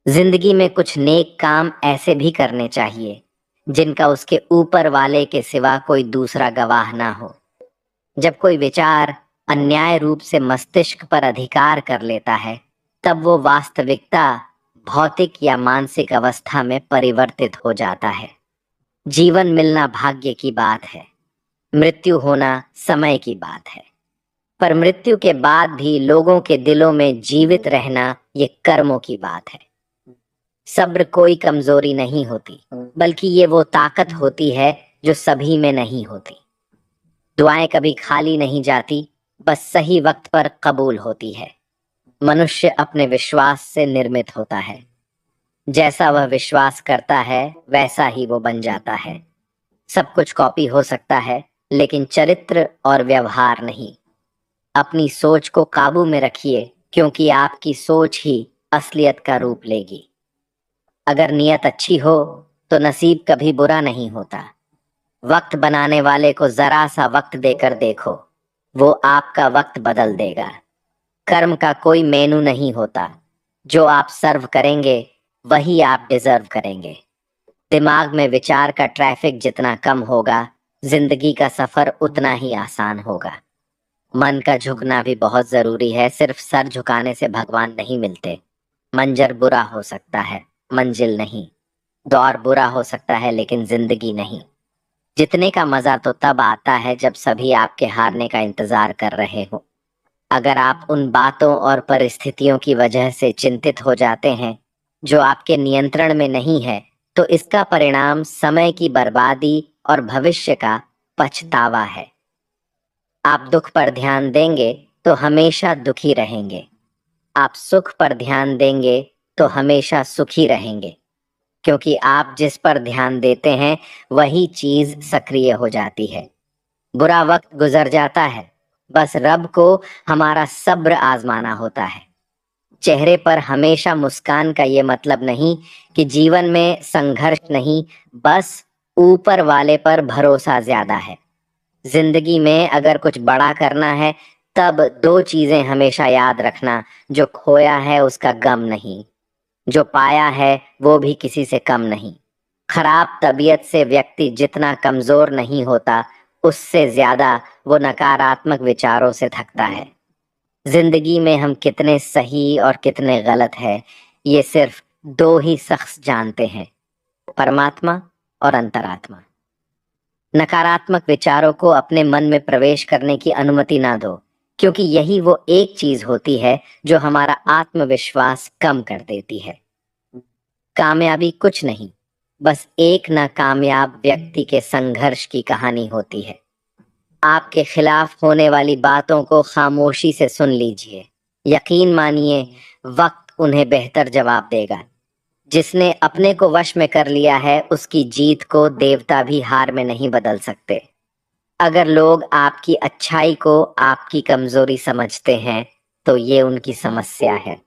जिंदगी में कुछ नेक काम ऐसे भी करने चाहिए जिनका उसके ऊपर वाले के सिवा कोई दूसरा गवाह ना हो। जब कोई विचार अन्याय रूप से मस्तिष्क पर अधिकार कर लेता है, तब वो वास्तविकता भौतिक या मानसिक अवस्था में परिवर्तित हो जाता है। जीवन मिलना भाग्य की बात है, मृत्यु होना समय की बात है। पर मृत्यु के बाद भी लोगों के दिलों में जीवित रहना ये कर्मों की बात है। सब्र कोई कमजोरी नहीं होती, बल्कि ये वो ताकत होती है जो सभी में नहीं होती। दुआएं कभी खाली नहीं जाती, बस सही वक्त पर कबूल होती है। मनुष्य अपने विश्वास से निर्मित होता है। जैसा वह विश्वास करता है वैसा ही वो बन जाता है। सब कुछ कॉपी हो सकता है, लेकिन चरित्र और व्यवहार नहीं। अपनी सोच को काबू में रखिए, क्योंकि आपकी सोच ही असलियत का रूप लेगी। अगर नियत अच्छी हो तो नसीब कभी बुरा नहीं होता। वक्त बनाने वाले को जरा सा वक्त देकर देखो, वो आपका वक्त बदल देगा। कर्म का कोई मेनू नहीं होता, जो आप सर्व करेंगे वही आप डिजर्व करेंगे। दिमाग में विचार का ट्रैफिक जितना कम होगा, जिंदगी का सफर उतना ही आसान होगा। मन का झुकना भी बहुत जरूरी है, सिर्फ सर झुकाने से भगवान नहीं मिलते। मंजर बुरा हो सकता है, मंजिल नहीं। दौर बुरा हो सकता है, लेकिन जिंदगी नहीं। जीतने का मजा तो तब आता है जब सभी आपके हारने का इंतजार कर रहे हो। अगर आप उन बातों और परिस्थितियों की वजह से चिंतित हो जाते हैं जो आपके नियंत्रण में नहीं है, तो इसका परिणाम समय की बर्बादी और भविष्य का पछतावा है। आप दुख पर ध्यान देंगे तो हमेशा दुखी रहेंगे। आप सुख पर ध्यान देंगे तो हमेशा सुखी रहेंगे, क्योंकि आप जिस पर ध्यान देते हैं वही चीज सक्रिय हो जाती है। बुरा वक्त गुजर जाता है, बस रब को हमारा सब्र आजमाना होता है। चेहरे पर हमेशा मुस्कान का ये मतलब नहीं कि जीवन में संघर्ष नहीं, बस ऊपर वाले पर भरोसा ज्यादा है। जिंदगी में अगर कुछ बड़ा करना है, तब दो चीजें हमेशा याद रखना। जो खोया है उसका गम नहीं, जो पाया है वो भी किसी से कम नहीं। खराब तबीयत से व्यक्ति जितना कमजोर नहीं होता, उससे ज्यादा वो नकारात्मक विचारों से थकता है। जिंदगी में हम कितने सही और कितने गलत है, ये सिर्फ दो ही शख्स जानते हैं, परमात्मा और अंतरात्मा। नकारात्मक विचारों को अपने मन में प्रवेश करने की अनुमति ना दो, क्योंकि यही वो एक चीज होती है जो हमारा आत्मविश्वास कम कर देती है। कामयाबी कुछ नहीं, बस एक नाकामयाब व्यक्ति के संघर्ष की कहानी होती है। आपके खिलाफ होने वाली बातों को खामोशी से सुन लीजिए। यकीन मानिए, वक्त उन्हें बेहतर जवाब देगा। जिसने अपने को वश में कर लिया है, उसकी जीत को देवता भी हार में नहीं बदल सकते। अगर लोग आपकी अच्छाई को आपकी कमजोरी समझते हैं, तो ये उनकी समस्या है।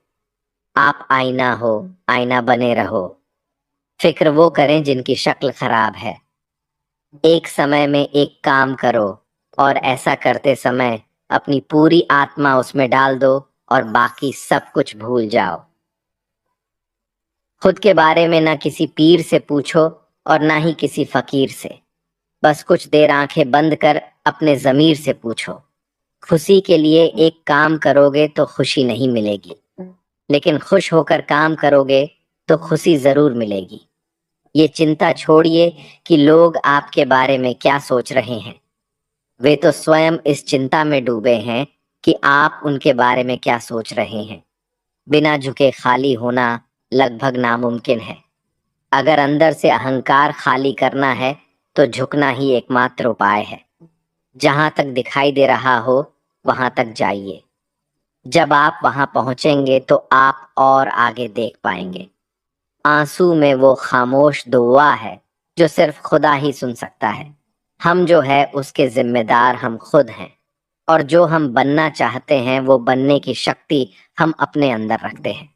आप आईना हो, आईना बने रहो। फिक्र वो करें जिनकी शक्ल खराब है। एक समय में एक काम करो, और ऐसा करते समय अपनी पूरी आत्मा उसमें डाल दो और बाकी सब कुछ भूल जाओ। खुद के बारे में ना किसी पीर से पूछो और ना ही किसी फकीर से। बस कुछ देर आंखें बंद कर अपने जमीर से पूछो। खुशी के लिए एक काम करोगे तो खुशी नहीं मिलेगी, लेकिन खुश होकर काम करोगे तो खुशी जरूर मिलेगी। ये चिंता छोड़िए कि लोग आपके बारे में क्या सोच रहे हैं। वे तो स्वयं इस चिंता में डूबे हैं कि आप उनके बारे में क्या सोच रहे हैं। बिना झुके खाली होना लगभग नामुमकिन है। अगर अंदर से अहंकार खाली करना है, तो झुकना ही एकमात्र उपाय है। जहां तक दिखाई दे रहा हो वहां तक जाइए। जब आप वहां पहुंचेंगे तो आप और आगे देख पाएंगे। आंसू में वो खामोश दुआ है जो सिर्फ खुदा ही सुन सकता है। हम जो है उसके जिम्मेदार हम खुद हैं, और जो हम बनना चाहते हैं वो बनने की शक्ति हम अपने अंदर रखते हैं।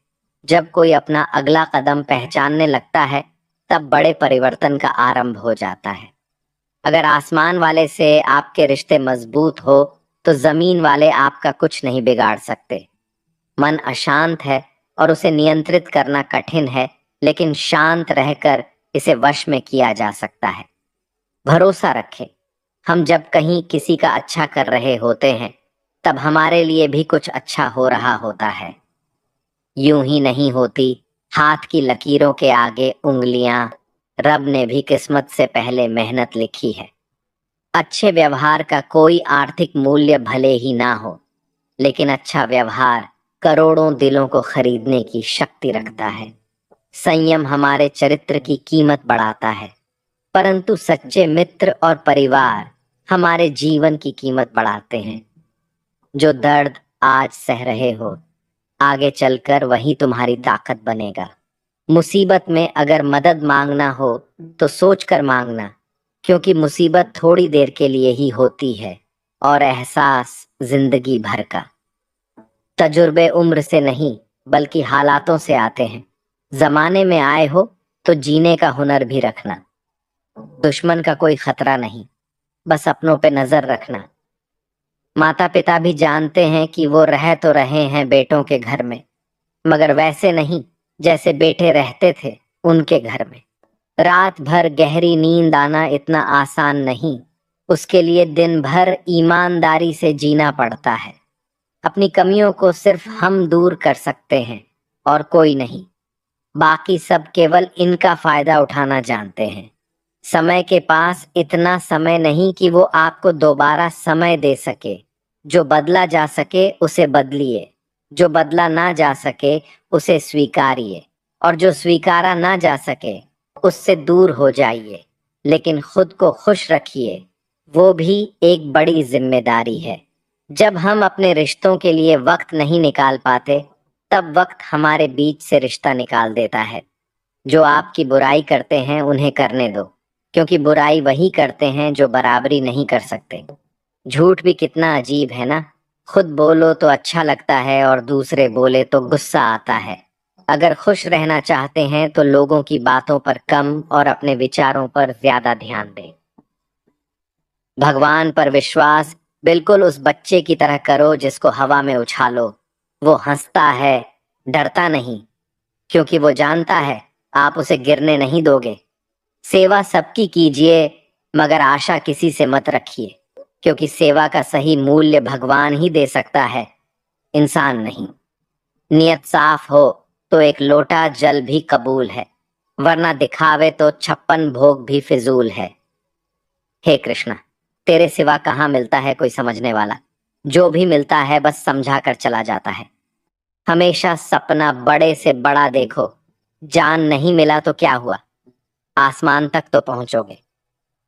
जब कोई अपना अगला कदम पहचानने लगता है, तब बड़े परिवर्तन का आरंभ हो जाता है। अगर आसमान वाले से आपके रिश्ते मजबूत हो, तो जमीन वाले आपका कुछ नहीं बिगाड़ सकते। मन अशांत है और उसे नियंत्रित करना कठिन है, लेकिन शांत रहकर इसे वश में किया जा सकता है। भरोसा रखें, हम जब कहीं किसी का अच्छा कर रहे होते हैं तब हमारे लिए भी कुछ अच्छा हो रहा होता है। यूं ही नहीं होती हाथ की लकीरों के आगे उंगलियां, रब ने भी किस्मत से पहले मेहनत लिखी है। अच्छे व्यवहार का कोई आर्थिक मूल्य भले ही ना हो, लेकिन अच्छा व्यवहार करोड़ों दिलों को खरीदने की शक्ति रखता है। संयम हमारे चरित्र की कीमत बढ़ाता है, परंतु सच्चे मित्र और परिवार हमारे जीवन की कीमत बढ़ाते हैं। जो दर्द आज सह रहे हो, आगे चलकर वही तुम्हारी ताकत बनेगा। मुसीबत में अगर मदद मांगना हो तो सोच कर मांगना, क्योंकि मुसीबत थोड़ी देर के लिए ही होती है और एहसास जिंदगी भर का। तजुर्बे उम्र से नहीं बल्कि हालातों से आते हैं। जमाने में आए हो तो जीने का हुनर भी रखना। दुश्मन का कोई खतरा नहीं, बस अपनों पे नजर रखना। माता पिता भी जानते हैं कि वो रह तो रहे हैं बेटों के घर में, मगर वैसे नहीं जैसे बेटे रहते थे उनके घर में। रात भर गहरी नींद आना इतना आसान नहीं, उसके लिए दिन भर ईमानदारी से जीना पड़ता है। अपनी कमियों को सिर्फ हम दूर कर सकते हैं और कोई नहीं। बाकी सब केवल इनका फायदा उठाना जानते हैं। समय के पास इतना समय नहीं कि वो आपको दोबारा समय दे सके। जो बदला जा सके उसे बदलिए, जो बदला ना जा सके उसे स्वीकारिए, और जो स्वीकारा ना जा सके उससे दूर हो जाइए। लेकिन खुद को खुश रखिए, वो भी एक बड़ी जिम्मेदारी है। जब हम अपने रिश्तों के लिए वक्त नहीं निकाल पाते, तब वक्त हमारे बीच से रिश्ता निकाल देता है। जो आपकी बुराई करते हैं उन्हें करने दो, क्योंकि बुराई वही करते हैं जो बराबरी नहीं कर सकते। झूठ भी कितना अजीब है ना, खुद बोलो तो अच्छा लगता है और दूसरे बोले तो गुस्सा आता है। अगर खुश रहना चाहते हैं तो लोगों की बातों पर कम और अपने विचारों पर ज्यादा ध्यान दें। भगवान पर विश्वास बिल्कुल उस बच्चे की तरह करो जिसको हवा में उछालो। वो हंसता है, डरता नहीं, क्योंकि वो जानता है आप उसे गिरने नहीं दोगे। सेवा सबकी कीजिए, मगर आशा किसी से मत रखिए, क्योंकि सेवा का सही मूल्य भगवान ही दे सकता है, इंसान नहीं। नियत साफ हो तो एक लोटा जल भी कबूल है, वरना दिखावे तो 56 भोग भी फिजूल है। हे कृष्णा, तेरे सिवा कहाँ मिलता है कोई समझने वाला। जो भी मिलता है बस समझा कर चला जाता है। हमेशा सपना बड़े से बड़ा देखो। जान नहीं मिला तो क्या हुआ, आसमान तक तो पहुंचोगे।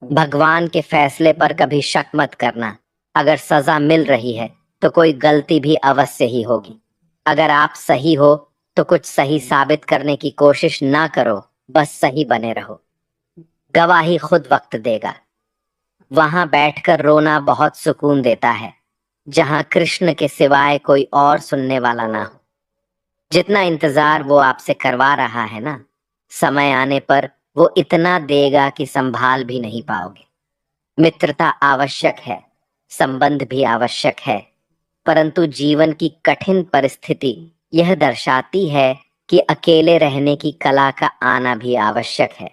भगवान के फैसले पर कभी शक मत करना। अगर सजा मिल रही है तो कोई गलती भी अवश्य ही होगी। अगर आप सही हो तो कुछ सही साबित करने की कोशिश ना करो, बस सही बने रहो। गवाही खुद वक्त देगा। वहां बैठकर रोना बहुत सुकून देता है, जहां कृष्ण के सिवाय कोई और सुनने वाला ना हो। जितना इंतजार वो आपसे करवा रहा है ना, समय आने पर वो इतना देगा कि संभाल भी नहीं पाओगे। मित्रता आवश्यक है, संबंध भी आवश्यक है, परंतु जीवन की कठिन परिस्थिति यह दर्शाती है कि अकेले रहने की कला का आना भी आवश्यक है।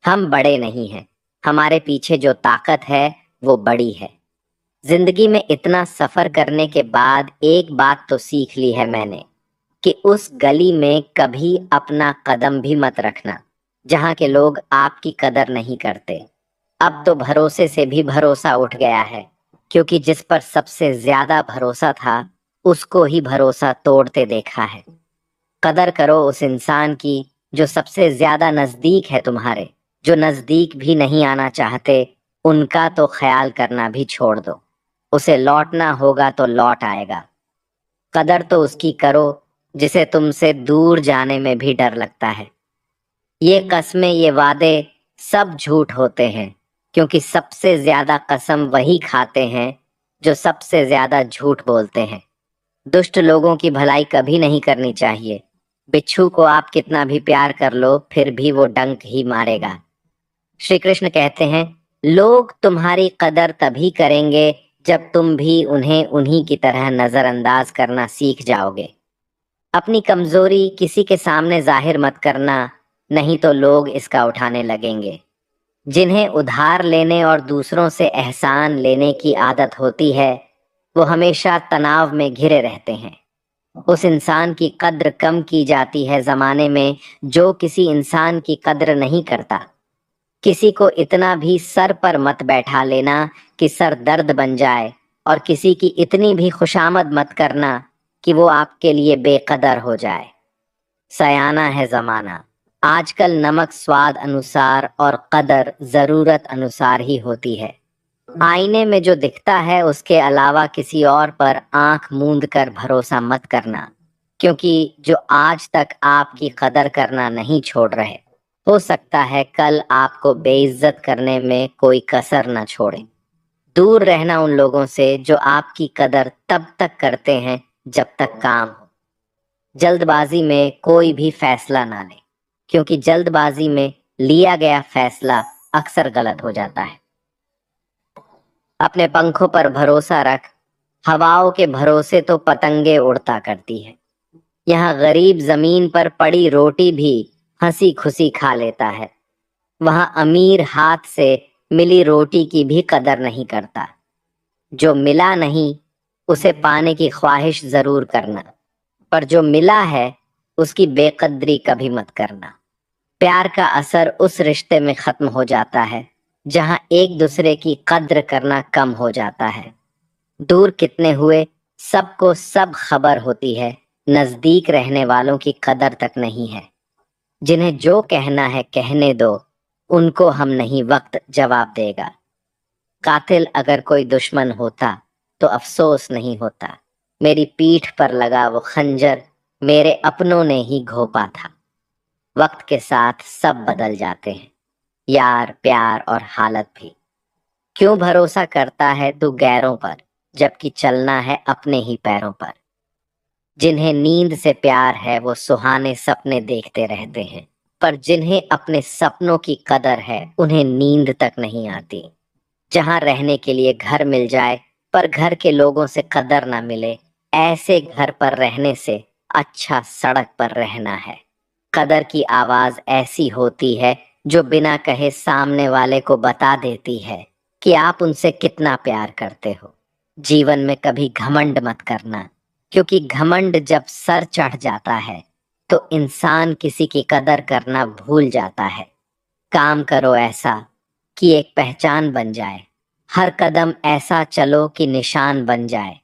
हम बड़े नहीं हैं, हमारे पीछे जो ताकत है वो बड़ी है। जिंदगी में इतना सफर करने के बाद एक बात तो सीख ली है मैंने, कि उस गली में कभी अपना कदम भी मत रखना जहां के लोग आपकी कदर नहीं करते। अब तो भरोसे से भी भरोसा उठ गया है, क्योंकि जिस पर सबसे ज्यादा भरोसा था उसको ही भरोसा तोड़ते देखा है। कदर करो उस इंसान की जो सबसे ज्यादा नजदीक है तुम्हारे। जो नजदीक भी नहीं आना चाहते उनका तो ख्याल करना भी छोड़ दो। उसे लौटना होगा तो लौट आएगा। कदर तो उसकी करो जिसे तुमसे दूर जाने में भी डर लगता है। ये कस्में, ये वादे सब झूठ होते हैं, क्योंकि सबसे ज्यादा कसम वही खाते हैं जो सबसे ज्यादा झूठ बोलते हैं। दुष्ट लोगों की भलाई कभी नहीं करनी चाहिए। बिच्छू को आप कितना भी प्यार कर लो फिर भी वो डंक ही मारेगा। श्री कृष्ण कहते हैं, लोग तुम्हारी कदर तभी करेंगे जब तुम भी उन्हें उन्हीं की तरह नजरअंदाज करना सीख जाओगे। अपनी कमजोरी किसी के सामने जाहिर मत करना, नहीं तो लोग इसका उठाने लगेंगे। जिन्हें उधार लेने और दूसरों से एहसान लेने की आदत होती है, वो हमेशा तनाव में घिरे रहते हैं। उस इंसान की कद्र कम की जाती है जमाने में जो किसी इंसान की कद्र नहीं करता। किसी को इतना भी सर पर मत बैठा लेना कि सर दर्द बन जाए, और किसी की इतनी भी खुशामद मत करना कि वो आपके लिए बेकदर हो जाए। सयाना है जमाना। आजकल नमक स्वाद अनुसार और कदर जरूरत अनुसार ही होती है। आईने में जो दिखता है उसके अलावा किसी और पर आंख मूंद कर भरोसा मत करना, क्योंकि जो आज तक आपकी कदर करना नहीं छोड़ रहे, हो सकता है कल आपको बेइज्जत करने में कोई कसर न छोड़े। दूर रहना उन लोगों से जो आपकी कदर तब तक करते हैं जब तक काम हो। जल्दबाजी में कोई भी फैसला ना ले, क्योंकि जल्दबाजी में लिया गया फैसला अक्सर गलत हो जाता है। अपने पंखों पर भरोसा रख, हवाओं के भरोसे तो पतंगे उड़ता करती है। यहाँ गरीब जमीन पर पड़ी रोटी भी हंसी खुशी खा लेता है, वहां अमीर हाथ से मिली रोटी की भी कदर नहीं करता। जो मिला नहीं उसे पाने की ख्वाहिश जरूर करना, पर जो मिला है उसकी बेकदरी कभी मत करना। प्यार का असर उस रिश्ते में खत्म हो जाता है जहां एक दूसरे की कद्र करना कम हो जाता है। दूर कितने हुए सबको सब खबर होती है, नजदीक रहने वालों की कदर तक नहीं है। जिन्हें जो कहना है कहने दो, उनको हम नहीं वक्त जवाब देगा। कातिल अगर कोई दुश्मन होता तो अफसोस नहीं होता, मेरी पीठ पर लगा वो खंजर मेरे अपनों ने ही घोंपा था। वक्त के साथ सब बदल जाते हैं, यार प्यार और हालत भी। क्यों भरोसा करता है तू गैरों पर, जबकि चलना है अपने ही पैरों पर। जिन्हें नींद से प्यार है वो सुहाने सपने देखते रहते हैं, पर जिन्हें अपने सपनों की कदर है उन्हें नींद तक नहीं आती। जहां रहने के लिए घर मिल जाए पर घर के लोगों से कदर ना मिले, ऐसे घर पर रहने से अच्छा सड़क पर रहना है। कदर की आवाज ऐसी होती है जो बिना कहे सामने वाले को बता देती है कि आप उनसे कितना प्यार करते हो। जीवन में कभी घमंड मत करना, क्योंकि घमंड जब सर चढ़ जाता है तो इंसान किसी की कदर करना भूल जाता है। काम करो ऐसा कि एक पहचान बन जाए, हर कदम ऐसा चलो कि निशान बन जाए।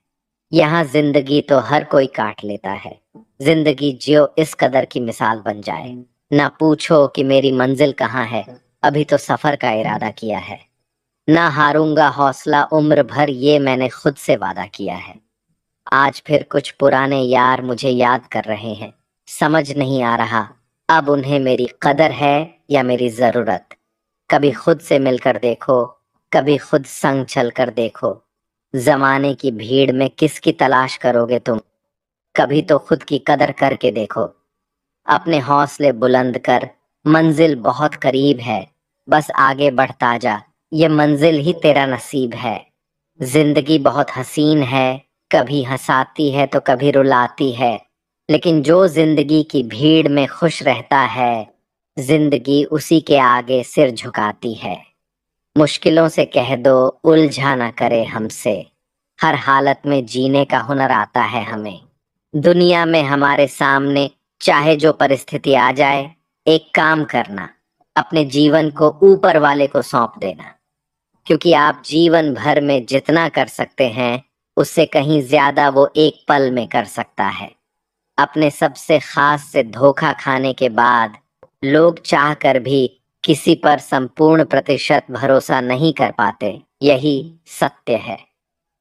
यहाँ जिंदगी तो हर कोई काट लेता है, जिंदगी जियो इस कदर की मिसाल बन जाए। ना पूछो कि मेरी मंजिल कहाँ है, अभी तो सफर का इरादा किया है। ना हारूंगा हौसला उम्र भर, ये मैंने खुद से वादा किया है। आज फिर कुछ पुराने यार मुझे याद कर रहे हैं, समझ नहीं आ रहा अब उन्हें मेरी कदर है या मेरी जरूरत। कभी खुद से मिलकर देखो, कभी खुद संग चल कर देखो। जमाने की भीड़ में किसकी तलाश करोगे तुम, कभी तो खुद की कदर करके देखो। अपने हौसले बुलंद कर, मंजिल बहुत करीब है, बस आगे बढ़ता जा, ये मंजिल ही तेरा नसीब है। जिंदगी बहुत हसीन है, कभी हंसाती है तो कभी रुलाती है, लेकिन जो जिंदगी की भीड़ में खुश रहता है, जिंदगी उसी के आगे सिर झुकाती है। मुश्किलों से कह दो उलझा ना करे हमसे, हर हालत में जीने का हुनर आता है हमें। दुनिया में हमारे सामने चाहे जो परिस्थिति आ जाए, एक काम करना, अपने जीवन को ऊपर वाले को सौंप देना, क्योंकि आप जीवन भर में जितना कर सकते हैं उससे कहीं ज्यादा वो एक पल में कर सकता है। अपने सबसे खास से धोखा खाने के बाद लोग चाहकर भी किसी पर संपूर्ण प्रतिशत भरोसा नहीं कर पाते, यही सत्य है।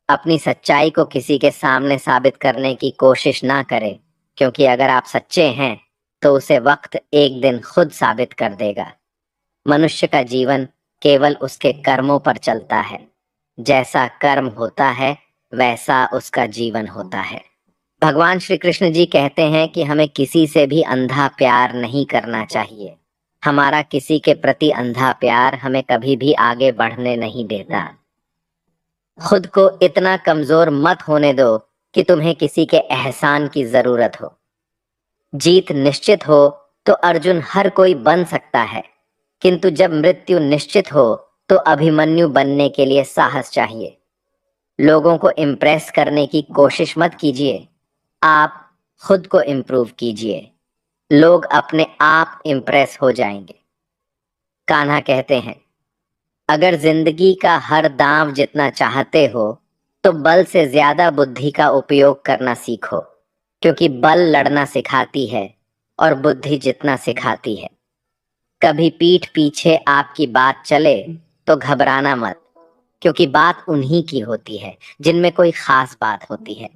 अपनी सच्चाई को किसी के सामने साबित करने की कोशिश ना करें, क्योंकि अगर आप सच्चे हैं तो उसे वक्त एक दिन खुद साबित कर देगा। मनुष्य का जीवन केवल उसके कर्मों पर चलता है, जैसा कर्म होता है वैसा उसका जीवन होता है। भगवान श्री कृष्ण जी कहते हैं कि हमें किसी से भी अंधा प्यार नहीं करना चाहिए। हमारा किसी के प्रति अंधा प्यार हमें कभी भी आगे बढ़ने नहीं देता। खुद को इतना कमजोर मत होने दो कि तुम्हें किसी के एहसान की जरूरत हो। जीत निश्चित हो तो अर्जुन हर कोई बन सकता है, किंतु जब मृत्यु निश्चित हो तो अभिमन्यु बनने के लिए साहस चाहिए। लोगों को इम्प्रेस करने की कोशिश मत कीजिए, आप खुद को इम्प्रूव कीजिए। लोग अपने आप इम्प्रेस हो जाएंगे। कान्हा कहते हैं, अगर जिंदगी का हर दांव जितना चाहते हो तो बल से ज्यादा बुद्धि का उपयोग करना सीखो, क्योंकि बल लड़ना सिखाती है और बुद्धि जितना सिखाती है। कभी पीठ पीछे आपकी बात चले तो घबराना मत, क्योंकि बात उन्हीं की होती है जिनमें कोई खास बात होती है।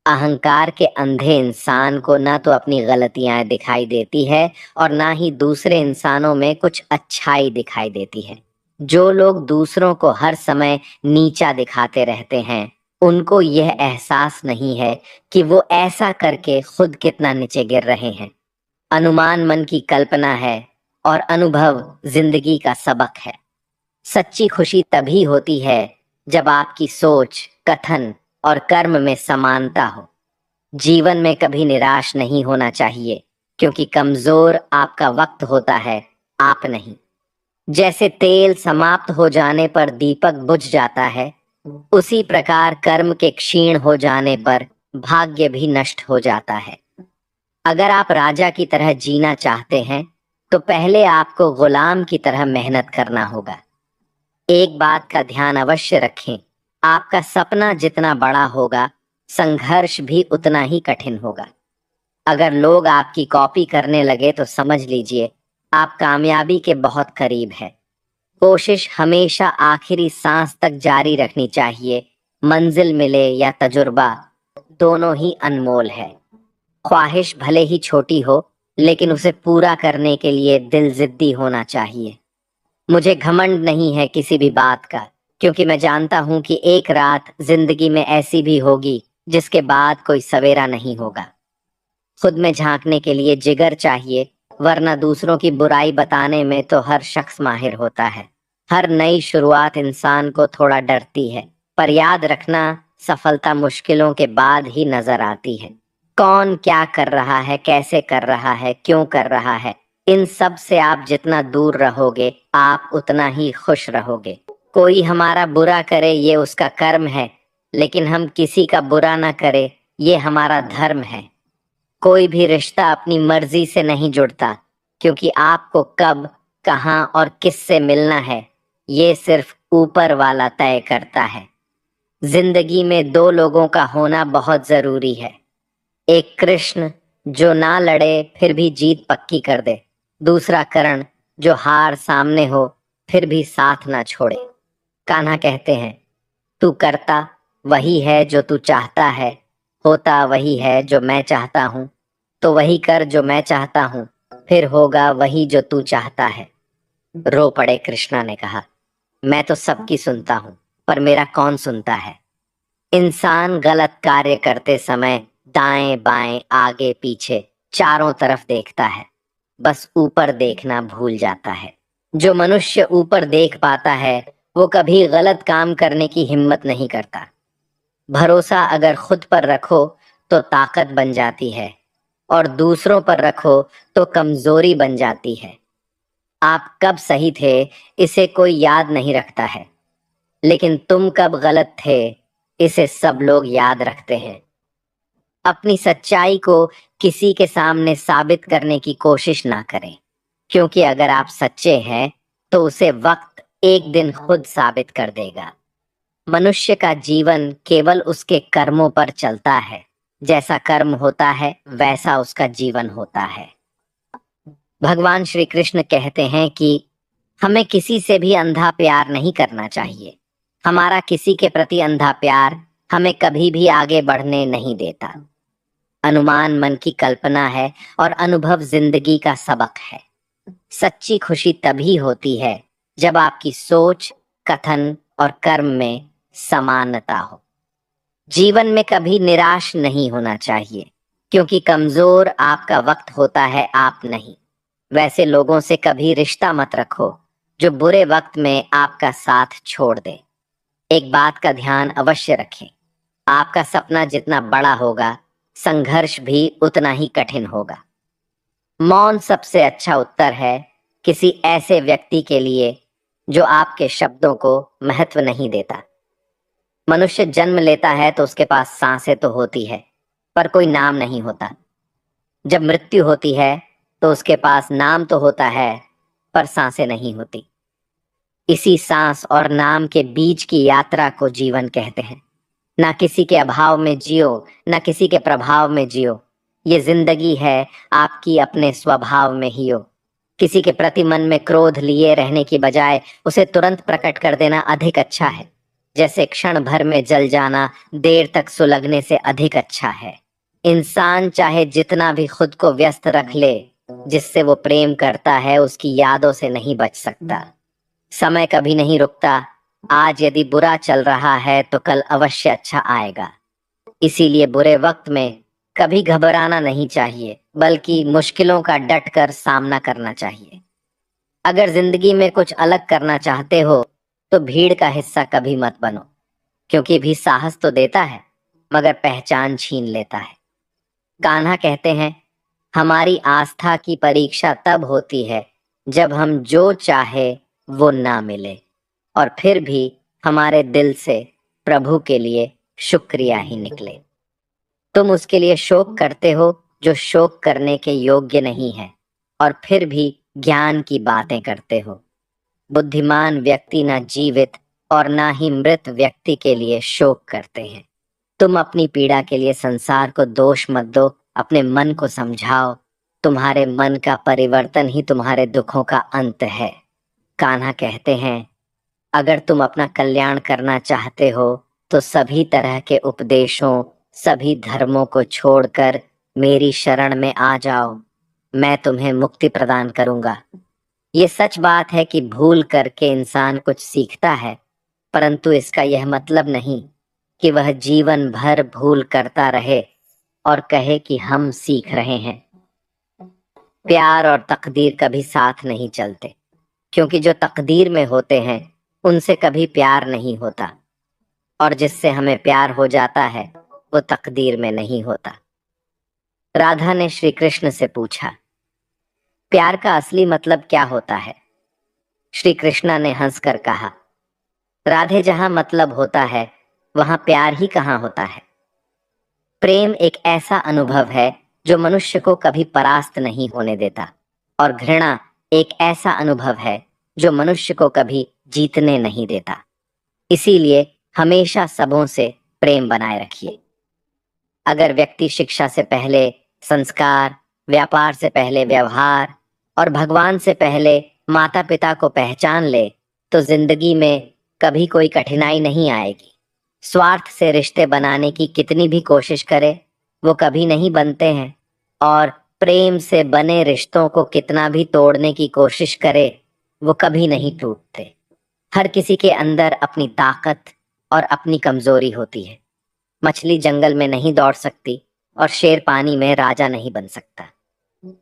अहंकार के अंधे इंसान को ना तो अपनी गलतियां दिखाई देती है और ना ही दूसरे इंसानों में कुछ अच्छाई दिखाई देती है। जो लोग दूसरों को हर समय नीचा दिखाते रहते हैं, उनको यह एहसास नहीं है कि वो ऐसा करके खुद कितना नीचे गिर रहे हैं। अनुमान मन की कल्पना है और अनुभव जिंदगी का सबक है। सच्ची खुशी तभी होती है जब आपकी सोच, कथन और कर्म में समानता हो। जीवन में कभी निराश नहीं होना चाहिए, क्योंकि कमजोर आपका वक्त होता है, आप नहीं। जैसे तेल समाप्त हो जाने पर दीपक बुझ जाता है, उसी प्रकार कर्म के क्षीण हो जाने पर भाग्य भी नष्ट हो जाता है। अगर आप राजा की तरह जीना चाहते हैं तो पहले आपको गुलाम की तरह मेहनत करना होगा। एक बात का ध्यान अवश्य रखें, आपका सपना जितना बड़ा होगा, संघर्ष भी उतना ही कठिन होगा। अगर लोग आपकी कॉपी करने लगे तो समझ लीजिए आप कामयाबी के बहुत करीब है। कोशिश हमेशा आखिरी सांस तक जारी रखनी चाहिए। मंजिल मिले या तजुर्बा, दोनों ही अनमोल है। ख्वाहिश भले ही छोटी हो, लेकिन उसे पूरा करने के लिए दिल जिद्दी होना चाहिए। मुझे घमंड नहीं है किसी भी बात का, क्योंकि मैं जानता हूं कि एक रात जिंदगी में ऐसी भी होगी जिसके बाद कोई सवेरा नहीं होगा। खुद में झांकने के लिए जिगर चाहिए, वरना दूसरों की बुराई बताने में तो हर शख्स माहिर होता है। हर नई शुरुआत इंसान को थोड़ा डरती है, पर याद रखना, सफलता मुश्किलों के बाद ही नजर आती है। कौन क्या कर रहा है, कैसे कर रहा है, क्यों कर रहा है, इन सब से आप जितना दूर रहोगे, आप उतना ही खुश रहोगे। कोई हमारा बुरा करे ये उसका कर्म है, लेकिन हम किसी का बुरा ना करे ये हमारा धर्म है। कोई भी रिश्ता अपनी मर्जी से नहीं जुड़ता, क्योंकि आपको कब, कहां और किससे मिलना है, ये सिर्फ ऊपर वाला तय करता है। जिंदगी में दो लोगों का होना बहुत जरूरी है। एक कृष्ण जो ना लड़े फिर भी जीत पक्की कर दे, दूसरा कर्ण जो हार सामने हो फिर भी साथ ना छोड़े। कान्हा कहते हैं, तू करता वही है जो तू चाहता है, होता वही है जो मैं चाहता हूँ, तो वही कर जो मैं चाहता हूँ, फिर होगा वही जो तू चाहता है। रो पड़े कृष्णा ने कहा, मैं तो सबकी सुनता हूँ, पर मेरा कौन सुनता है। इंसान गलत कार्य करते समय दाएं बाएं आगे पीछे चारों तरफ देखता है, बस ऊपर देखना भूल जाता है। जो मनुष्य ऊपर देख पाता है वो कभी गलत काम करने की हिम्मत नहीं करता। भरोसा अगर खुद पर रखो तो ताकत बन जाती है, और दूसरों पर रखो तो कमजोरी बन जाती है। आप कब सही थे इसे कोई याद नहीं रखता है, लेकिन तुम कब गलत थे इसे सब लोग याद रखते हैं। अपनी सच्चाई को किसी के सामने साबित करने की कोशिश ना करें, क्योंकि अगर आप सच्चे हैं तो उसे वक्त एक दिन खुद साबित कर देगा। मनुष्य का जीवन केवल उसके कर्मों पर चलता है। जैसा कर्म होता है वैसा उसका जीवन होता है। भगवान श्री कृष्ण कहते हैं कि हमें किसी से भी अंधा प्यार नहीं करना चाहिए। हमारा किसी के प्रति अंधा प्यार हमें कभी भी आगे बढ़ने नहीं देता। अनुमान मन की कल्पना है और अनुभव जिंदगी का सबक है। सच्ची खुशी तभी होती है जब आपकी सोच, कथन और कर्म में समानता हो। जीवन में कभी निराश नहीं होना चाहिए, क्योंकि कमजोर आपका वक्त होता है, आप नहीं। वैसे लोगों से कभी रिश्ता मत रखो जो बुरे वक्त में आपका साथ छोड़ दे। एक बात का ध्यान अवश्य रखें, आपका सपना जितना बड़ा होगा, संघर्ष भी उतना ही कठिन होगा। मौन सबसे अच्छा उत्तर है किसी ऐसे व्यक्ति के लिए जो आपके शब्दों को महत्व नहीं देता। मनुष्य जन्म लेता है तो उसके पास सांसें तो होती है, पर कोई नाम नहीं होता। जब मृत्यु होती है तो उसके पास नाम तो होता है, पर सांसें नहीं होती। इसी सांस और नाम के बीच की यात्रा को जीवन कहते हैं। ना किसी के अभाव में जियो, ना किसी के प्रभाव में जियो। ये जिंदगी है आपकी अपने स्वभाव में ही हो। किसी के प्रति मन में क्रोध लिए रहने की बजाय उसे तुरंत प्रकट कर देना अधिक अच्छा है। जैसे क्षण भर में जल जाना देर तक सुलगने से अधिक अच्छा है। इंसान चाहे जितना भी खुद को व्यस्त रख ले, जिससे वो प्रेम करता है उसकी यादों से नहीं बच सकता। समय कभी नहीं रुकता। आज यदि बुरा चल रहा है तो कल अवश्य अच्छा आएगा। इसीलिए बुरे वक्त में कभी घबराना नहीं चाहिए, बल्कि मुश्किलों का डट कर सामना करना चाहिए। अगर जिंदगी में कुछ अलग करना चाहते हो तो भीड़ का हिस्सा कभी मत बनो, क्योंकि भी साहस तो देता है मगर पहचान छीन लेता है। कान्हा कहते हैं, हमारी आस्था की परीक्षा तब होती है जब हम जो चाहे वो ना मिले और फिर भी हमारे दिल से प्रभु के लिए शुक्रिया ही निकले। तुम उसके लिए शोक करते हो जो शोक करने के योग्य नहीं है, और फिर भी ज्ञान की बातें करते हो। बुद्धिमान व्यक्ति ना जीवित और ना ही मृत व्यक्ति के लिए शोक करते हैं। तुम अपनी पीड़ा के लिए संसार को दोष मत दो, अपने मन को समझाओ। तुम्हारे मन का परिवर्तन ही तुम्हारे दुखों का अंत है। कान्हा कहते हैं, अगर तुम अपना कल्याण करना चाहते हो तो सभी तरह के उपदेशों, सभी धर्मों को छोड़कर मेरी शरण में आ जाओ। मैं तुम्हें मुक्ति प्रदान करूंगा। ये सच बात है कि भूल करके इंसान कुछ सीखता है, परंतु इसका यह मतलब नहीं कि वह जीवन भर भूल करता रहे और कहे कि हम सीख रहे हैं। प्यार और तकदीर कभी साथ नहीं चलते, क्योंकि जो तकदीर में होते हैं उनसे कभी प्यार नहीं होता, और जिससे हमें प्यार हो जाता है वो तकदीर में नहीं होता। राधा ने श्री कृष्ण से पूछा, प्यार का असली मतलब क्या होता है? श्री कृष्ण ने हंसकर कहा, राधे, जहां मतलब होता है वहां प्यार ही कहाँ होता है। प्रेम एक ऐसा अनुभव है जो मनुष्य को कभी परास्त नहीं होने देता, और घृणा एक ऐसा अनुभव है जो मनुष्य को कभी जीतने नहीं देता। इसीलिए हमेशा सबों से प्रेम बनाए रखिए। अगर व्यक्ति शिक्षा से पहले संस्कार, व्यापार से पहले व्यवहार और भगवान से पहले माता पिता को पहचान ले तो जिंदगी में कभी कोई कठिनाई नहीं आएगी। स्वार्थ से रिश्ते बनाने की कितनी भी कोशिश करे वो कभी नहीं बनते हैं, और प्रेम से बने रिश्तों को कितना भी तोड़ने की कोशिश करे वो कभी नहीं टूटते। हर किसी के अंदर अपनी ताकत और अपनी कमजोरी होती है। मछली जंगल में नहीं दौड़ सकती और शेर पानी में राजा नहीं बन सकता।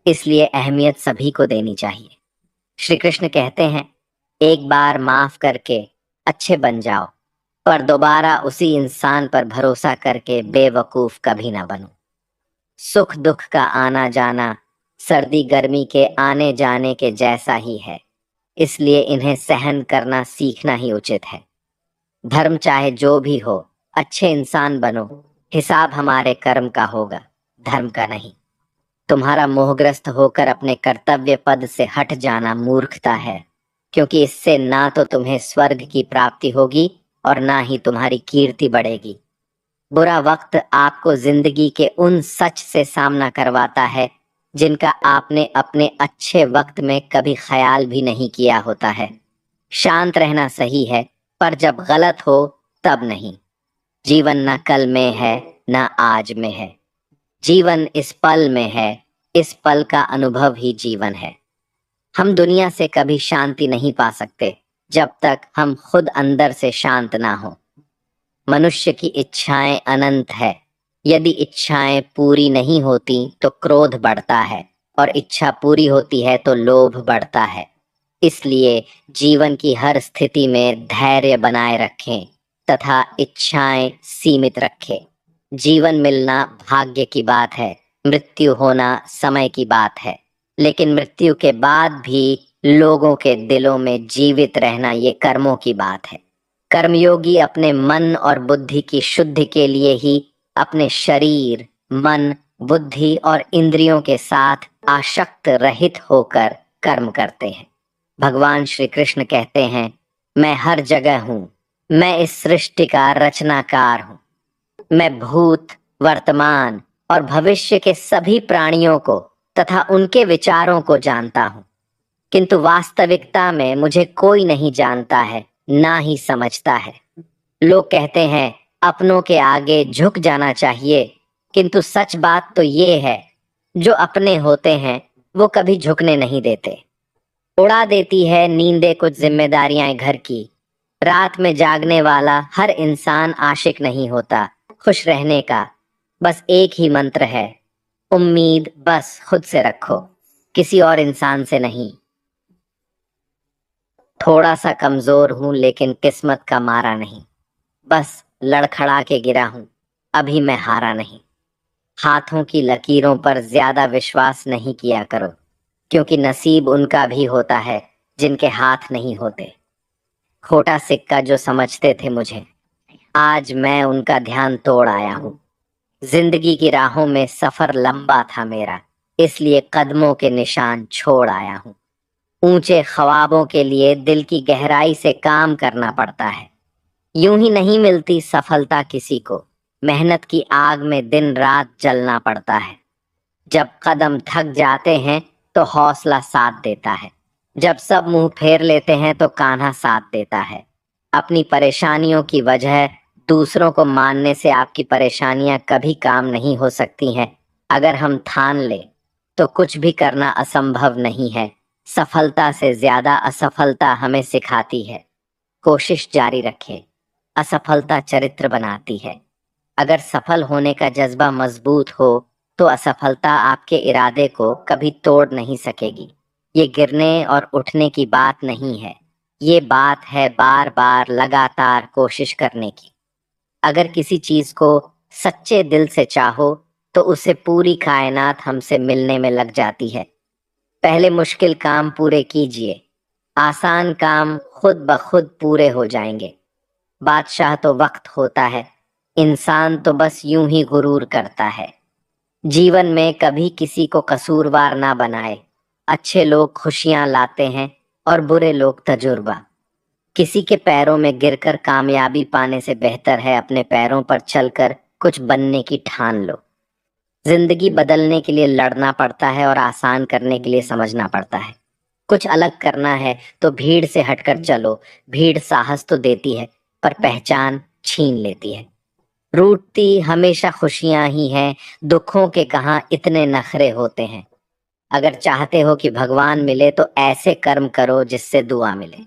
इसलिए अहमियत सभी को देनी चाहिए। श्री कृष्ण कहते हैं, एक बार माफ करके अच्छे बन जाओ, पर दोबारा उसी इंसान पर भरोसा करके बेवकूफ कभी ना बनो। सुख दुख का आना जाना सर्दी गर्मी के आने जाने के जैसा ही है, इसलिए इन्हें सहन करना सीखना ही उचित है। धर्म चाहे जो भी हो, अच्छे इंसान बनो। हिसाब हमारे कर्म का होगा, धर्म का नहीं। तुम्हारा मोहग्रस्त होकर अपने कर्तव्य पद से हट जाना मूर्खता है, क्योंकि इससे ना तो तुम्हें स्वर्ग की प्राप्ति होगी और ना ही तुम्हारी कीर्ति बढ़ेगी। बुरा वक्त आपको जिंदगी के उन सच से सामना करवाता है जिनका आपने अपने अच्छे वक्त में कभी ख्याल भी नहीं किया होता है। शांत रहना सही है, पर जब गलत हो तब नहीं। जीवन न कल में है न आज में है, जीवन इस पल में है। इस पल का अनुभव ही जीवन है। हम दुनिया से कभी शांति नहीं पा सकते जब तक हम खुद अंदर से शांत ना हो। मनुष्य की इच्छाएं अनंत है। यदि इच्छाएं पूरी नहीं होती तो क्रोध बढ़ता है, और इच्छा पूरी होती है तो लोभ बढ़ता है। इसलिए जीवन की हर स्थिति में धैर्य बनाए रखें तथा इच्छाएं सीमित रखें। जीवन मिलना भाग्य की बात है, मृत्यु होना समय की बात है, लेकिन मृत्यु के बाद भी लोगों के दिलों में जीवित रहना ये कर्मों की बात है। कर्मयोगी अपने मन और बुद्धि की शुद्धि के लिए ही अपने शरीर, मन, बुद्धि और इंद्रियों के साथ आसक्त रहित होकर कर्म करते हैं। भगवान श्री कृष्ण कहते हैं, मैं हर जगह हूं, मैं इस सृष्टि का रचनाकार हूं, मैं भूत, वर्तमान और भविष्य के सभी प्राणियों को तथा उनके विचारों को जानता हूं, किंतु वास्तविकता में मुझे कोई नहीं जानता है, ना ही समझता है। लोग कहते हैं अपनों के आगे झुक जाना चाहिए, किंतु सच बात तो ये है, जो अपने होते हैं वो कभी झुकने नहीं देते। उड़ा देती है नींदे कुछ जिम्मेदारियां घर की। रात में जागने वाला हर इंसान आशिक नहीं होता। खुश रहने का बस एक ही मंत्र है, उम्मीद बस खुद से रखो, किसी और इंसान से नहीं। थोड़ा सा कमजोर हूं लेकिन किस्मत का मारा नहीं, बस लड़खड़ा के गिरा हूं, अभी मैं हारा नहीं। हाथों की लकीरों पर ज्यादा विश्वास नहीं किया करो, क्योंकि नसीब उनका भी होता है जिनके हाथ नहीं होते। खोटा सिक्का जो समझते थे मुझे, आज मैं उनका ध्यान तोड़ आया हूं। जिंदगी की राहों में सफर लंबा था मेरा, इसलिए कदमों के निशान छोड़ आया हूं। ऊंचे ख्वाबों के लिए दिल की गहराई से काम करना पड़ता है। यूं ही नहीं मिलती सफलता किसी को, मेहनत की आग में दिन रात जलना पड़ता है। जब कदम थक जाते हैं तो हौसला साथ देता है, जब सब मुंह फेर लेते हैं तो कान्हा साथ देता है। अपनी परेशानियों की वजह दूसरों को मानने से आपकी परेशानियां कभी काम नहीं हो सकती हैं। अगर हम ठान ले तो कुछ भी करना असंभव नहीं है। सफलता से ज्यादा असफलता हमें सिखाती है। कोशिश जारी रखें, असफलता चरित्र बनाती है। अगर सफल होने का जज्बा मजबूत हो तो असफलता आपके इरादे को कभी तोड़ नहीं सकेगी। ये गिरने और उठने की बात नहीं है, ये बात है बार बार लगातार कोशिश करने की। अगर किसी चीज को सच्चे दिल से चाहो तो उसे पूरी कायनात हमसे मिलने में लग जाती है। पहले मुश्किल काम पूरे कीजिए, आसान काम खुद ब खुद पूरे हो जाएंगे। बादशाह तो वक्त होता है, इंसान तो बस यूं ही गुरूर करता है। जीवन में कभी किसी को कसूरवार ना बनाए। अच्छे लोग खुशियां लाते हैं और बुरे लोग तजुर्बा। किसी के पैरों में गिरकर कामयाबी पाने से बेहतर है अपने पैरों पर चलकर कुछ बनने की ठान लो। जिंदगी बदलने के लिए लड़ना पड़ता है और आसान करने के लिए समझना पड़ता है। कुछ अलग करना है तो भीड़ से हटकर चलो। भीड़ साहस तो देती है पर पहचान छीन लेती है। रूठती हमेशा खुशियां ही हैं, दुखों के कहाँ इतने नखरे होते हैं। अगर चाहते हो कि भगवान मिले तो ऐसे कर्म करो जिससे दुआ मिले।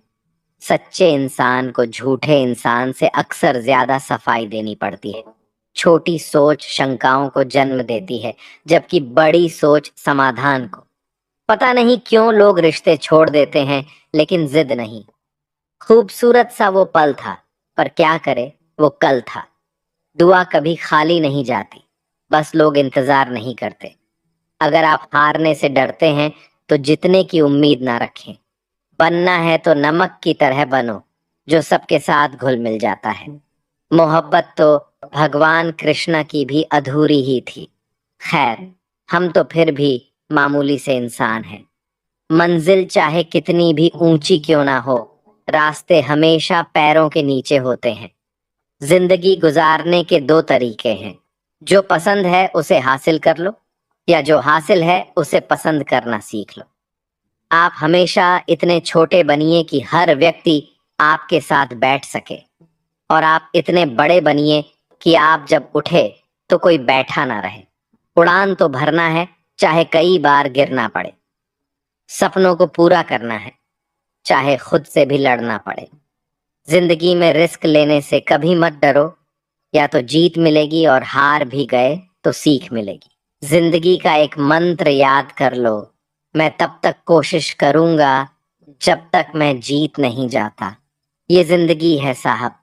सच्चे इंसान को झूठे इंसान से अक्सर ज्यादा सफाई देनी पड़ती है। छोटी सोच शंकाओं को जन्म देती है, जबकि बड़ी सोच समाधान को। पता नहीं क्यों लोग रिश्ते छोड़ देते हैं, लेकिन जिद नहीं। खूबसूरत सा वो पल था, पर क्या करे वो कल था। दुआ कभी खाली नहीं जाती, बस लोग इंतजार नहीं करते। अगर आप हारने से डरते हैं तो जीतने की उम्मीद ना रखें। बनना है तो नमक की तरह बनो, जो सबके साथ घुल मिल जाता है। मोहब्बत तो भगवान कृष्ण की भी अधूरी ही थी। खैर, हम तो फिर भी मामूली से इंसान हैं। मंजिल चाहे कितनी भी ऊंची क्यों ना हो, रास्ते हमेशा पैरों के नीचे होते हैं। जिंदगी गुजारने के दो तरीके हैं, जो पसंद है उसे हासिल कर लो, या जो हासिल है उसे पसंद करना सीख लो। आप हमेशा इतने छोटे बनिए कि हर व्यक्ति आपके साथ बैठ सके, और आप इतने बड़े बनिए कि आप जब उठे तो कोई बैठा ना रहे। उड़ान तो भरना है, चाहे कई बार गिरना पड़े। सपनों को पूरा करना है, चाहे खुद से भी लड़ना पड़े। जिंदगी में रिस्क लेने से कभी मत डरो, या तो जीत मिलेगी और हार भी गए तो सीख मिलेगी। जिंदगी का एक मंत्र याद कर लो, मैं तब तक कोशिश करूंगा जब तक मैं जीत नहीं जाता। ये जिंदगी है साहब,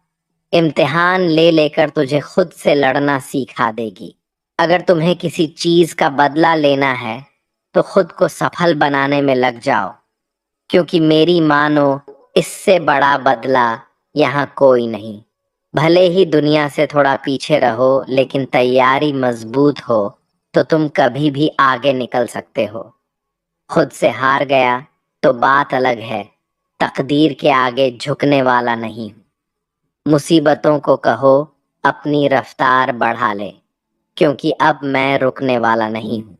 इम्तिहान ले लेकर तुझे खुद से लड़ना सिखा देगी। अगर तुम्हें किसी चीज का बदला लेना है तो खुद को सफल बनाने में लग जाओ, क्योंकि मेरी मानो इससे बड़ा बदला यहाँ कोई नहीं। भले ही दुनिया से थोड़ा पीछे रहो, लेकिन तैयारी मजबूत हो तो तुम कभी भी आगे निकल सकते हो। खुद से हार गया तो बात अलग है, तकदीर के आगे झुकने वाला नहीं। मुसीबतों को कहो अपनी रफ्तार बढ़ा ले, क्योंकि अब मैं रुकने वाला नहीं हूँ।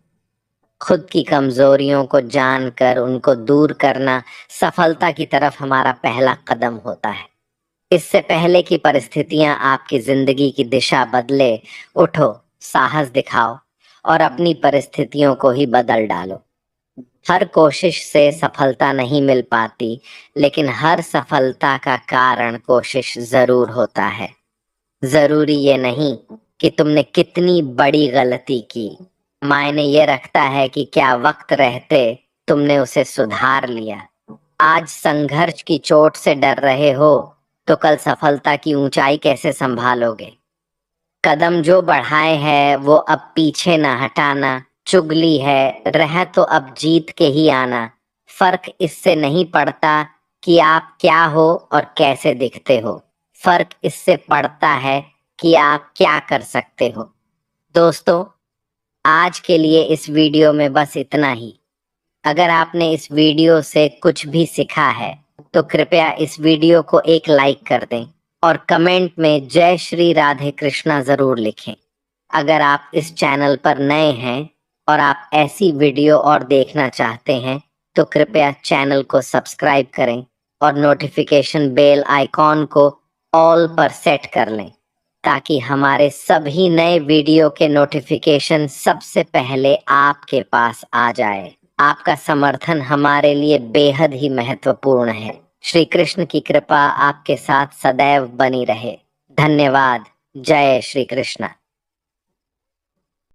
खुद की कमजोरियों को जानकर उनको दूर करना सफलता की तरफ हमारा पहला कदम होता है। इससे पहले कि परिस्थितियां आपकी जिंदगी की दिशा बदले, उठो, साहस दिखाओ और अपनी परिस्थितियों को ही बदल डालो। हर कोशिश से सफलता नहीं मिल पाती, लेकिन हर सफलता का कारण कोशिश जरूर होता है। जरूरी ये नहीं कि तुमने कितनी बड़ी गलती की, मायने ये रखता है कि क्या वक्त रहते तुमने उसे सुधार लिया। आज संघर्ष की चोट से डर रहे हो तो कल सफलता की ऊंचाई कैसे संभालोगे। कदम जो बढ़ाए हैं वो अब पीछे ना हटाना। चुगली है, रह तो अब जीत के ही आना। फर्क इससे नहीं पड़ता कि आप क्या हो और कैसे दिखते हो, फर्क इससे पड़ता है कि आप क्या कर सकते हो। दोस्तों, आज के लिए इस वीडियो में बस इतना ही। अगर आपने इस वीडियो से कुछ भी सीखा है तो कृपया इस वीडियो को एक लाइक कर दें और कमेंट में जय श्री राधे कृष्णा जरूर लिखें। अगर आप इस चैनल पर नए हैं और आप ऐसी वीडियो और देखना चाहते हैं तो कृपया चैनल को सब्सक्राइब करें और नोटिफिकेशन बेल आइकॉन को ऑल पर सेट कर लें, ताकि हमारे सभी नए वीडियो के नोटिफिकेशन सबसे पहले आपके पास आ जाए। आपका समर्थन हमारे लिए बेहद ही महत्वपूर्ण है। श्री कृष्ण की कृपा आपके साथ सदैव बनी रहे। धन्यवाद। जय श्री कृष्ण।